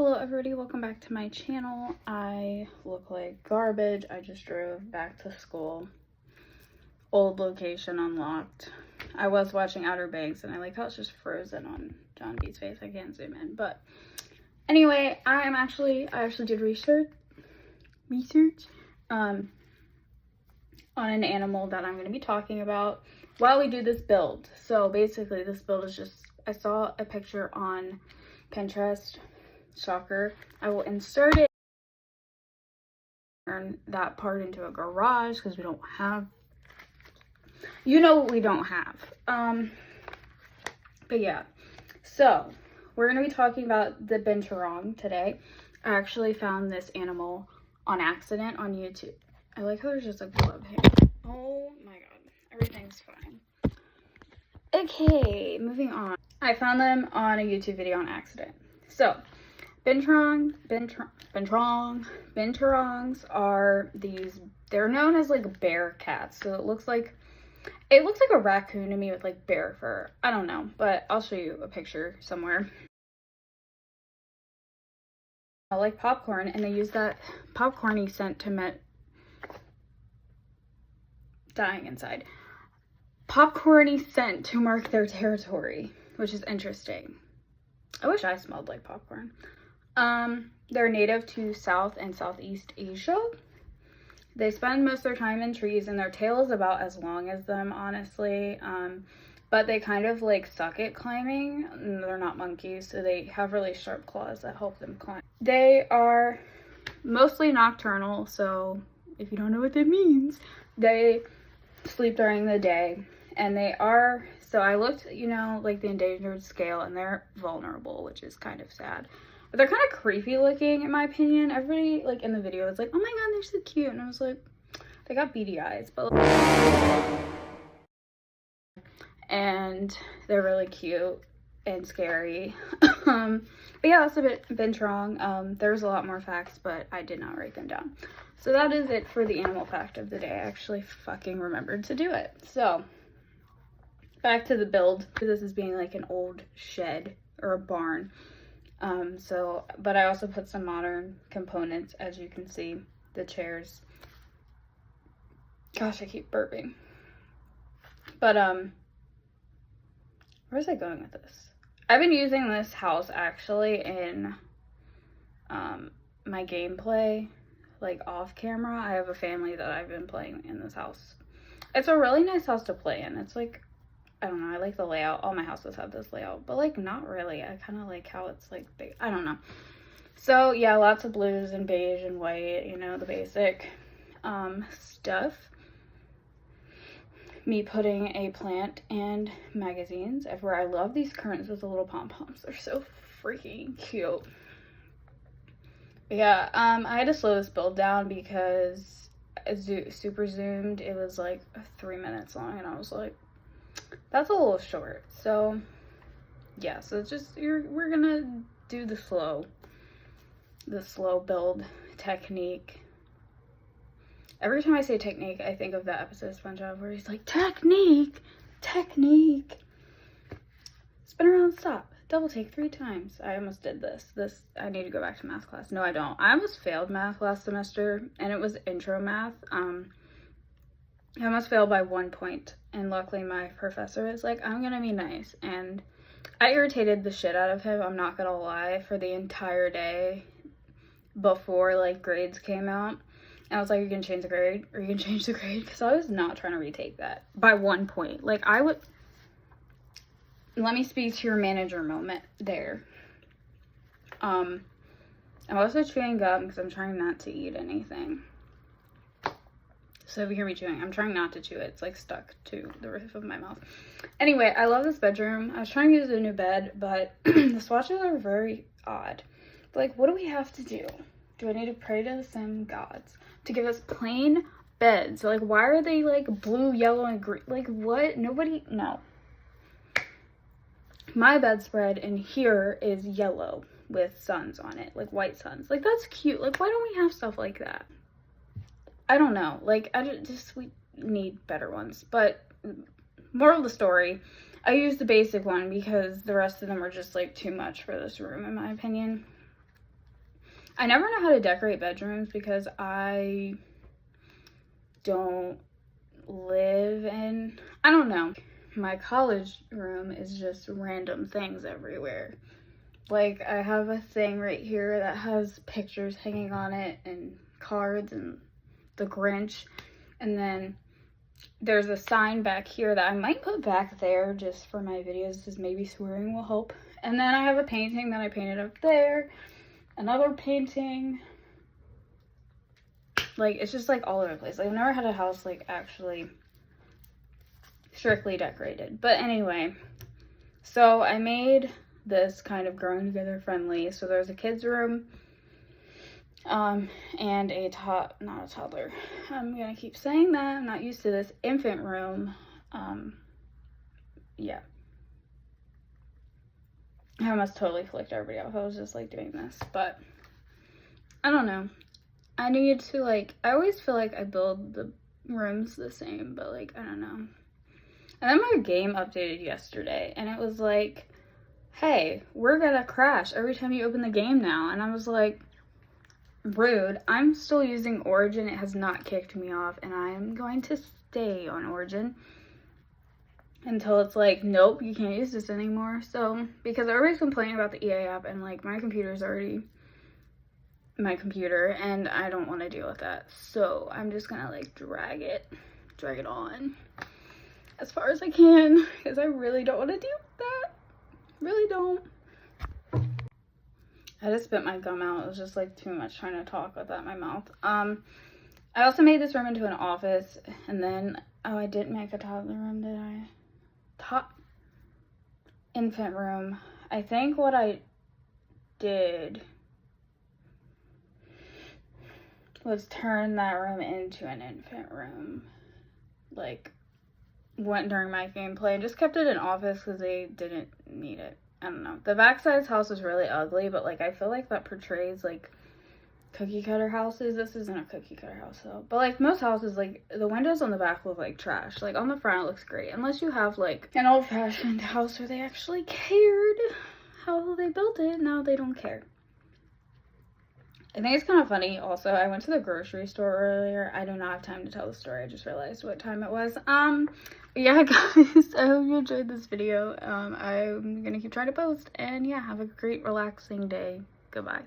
Hello everybody, welcome back to my channel. I look like garbage. I just drove back to school. Old location unlocked. I was watching Outer Banks and I like how it's just frozen on John B's face. I can't zoom in, but anyway, I actually did research on an animal that I'm going to be talking about while we do this build. So basically this build is just, I saw a picture on Pinterest. Shocker. I will insert it, turn that part into a garage because we don't have, you know what we don't have. But yeah, so we're going to be talking about the Binturong today. I actually found this animal on accident on YouTube. I like how there's just a glove here. Oh my god, everything's fine. Okay, moving on. I found them on a YouTube video on accident. So Binturongs are these, they're known as like bear cats. So it looks like a raccoon to me with like bear fur. I don't know, but I'll show you a picture somewhere. I like popcorn, and they use that popcorny scent to dying inside. Popcorny scent to mark their territory, which is interesting. I wish I smelled like popcorn. They're native to South and Southeast Asia. They spend most of their time in trees, and their tail is about as long as them, honestly. But they kind of like suck at climbing. They're not monkeys, so they have really sharp claws that help them climb. They are mostly nocturnal, so if you don't know what that means, they sleep during the day. And they are, so I looked, you know, like the endangered scale, and they're vulnerable, which is kind of sad. But they're kind of creepy looking, in my opinion. Everybody, like, in the video was like, oh my god, they're so cute. And I was like, they got beady eyes. But and they're really cute and scary. But yeah, that's a bit Binturong. There's a lot more facts, but I did not write them down. So that is it for the animal fact of the day. I actually fucking remembered to do it. So back to the build. This is being like an old shed or a barn. But I also put some modern components, as you can see, the chairs. Gosh, I keep burping. But, where's I going with this? I've been using this house actually in, my gameplay, like off camera. I have a family that I've been playing in this house. It's a really nice house to play in. It's like, I don't know, I like the layout. All my houses have this layout, but like not really. I kind of like how it's like big. I don't know. So yeah, lots of blues and beige and white, you know, the basic stuff. Me putting a plant and magazines everywhere. I love these curtains with the little pom-poms. They're so freaking cute. But yeah, I had to slow this build down because super zoomed. It was like 3 minutes long, and I was like, that's a little short. So yeah, so it's just we're gonna do the slow build technique. Every time I say technique, I think of that episode of SpongeBob where he's like, technique. Spin around, stop, double take 3 times. I almost did this. I need to go back to math class. No, I don't. I almost failed math last semester, and it was intro math. I almost failed by 1 point, and luckily my professor was like, I'm gonna be nice, and I irritated the shit out of him, I'm not gonna lie, for the entire day before like grades came out. And I was like, are you gonna change the grade? Are you gonna change the grade? Because I was not trying to retake that by 1 point. Like, I would, let me speak to your manager moment there. I'm also chewing gum because I'm trying not to eat anything. So if you hear me chewing, I'm trying not to chew it. It's like stuck to the roof of my mouth. Anyway, I love this bedroom. I was trying to use a new bed, but the swatches are very odd. But like, what do we have to do? Do I need to pray to some gods to give us plain beds? Like, why are they like blue, yellow, and green? Like, what? Nobody, no. My bedspread in here is yellow with suns on it, like white suns. Like, that's cute. Like, why don't we have stuff like that? I don't know, like, we need better ones. But moral of the story, I used the basic one because the rest of them are just like too much for this room, in my opinion. I never know how to decorate bedrooms because I don't live in, I don't know. My college room is just random things everywhere. Like, I have a thing right here that has pictures hanging on it and cards and the Grinch. And then there's a sign back here that I might put back there just for my videos, because maybe swearing will help. And then I have a painting that I painted up there. Another painting. Like, it's just like all over the place. Like, I've never had a house like actually strictly decorated. But anyway, so I made this kind of growing together friendly. So there's a kid's room, and a not a toddler. I'm gonna keep saying that. I'm not used to this. Infant room. Yeah. I almost totally flicked everybody off. I was just like doing this, but I don't know. I need to, like, I always feel like I build the rooms the same, but like, I don't know. And then my game updated yesterday, and it was like, hey, we're gonna crash every time you open the game now. And I was like, rude. I'm still using Origin. It has not kicked me off, and I am going to stay on Origin until it's like, nope, you can't use this anymore. So, because everybody's complaining about the EA app, and like, my computer's already my computer, and I don't want to deal with that. So I'm just gonna like drag it on as far as I can, because I really don't want to deal with that. Really don't. I just spit my gum out. It was just like too much trying to talk without my mouth. I also made this room into an office, and then, oh, I didn't make a toddler room, did I? Infant room. I think what I did was turn that room into an infant room. Like, went during my gameplay and just kept it an office because they didn't need it. I don't know. The backside of this house was really ugly, but like, I feel like that portrays like cookie cutter houses. This isn't a cookie cutter house though, but like most houses, like the windows on the back look like trash. Like on the front it looks great, unless you have like an old-fashioned house where they actually cared how they built it. Now they don't care. I think it's kind of funny also, I went to the grocery store earlier. I do not have time to tell the story. I just realized what time it was. Yeah, guys, I hope you enjoyed this video. I'm gonna keep trying to post, and yeah, have a great relaxing day. Goodbye.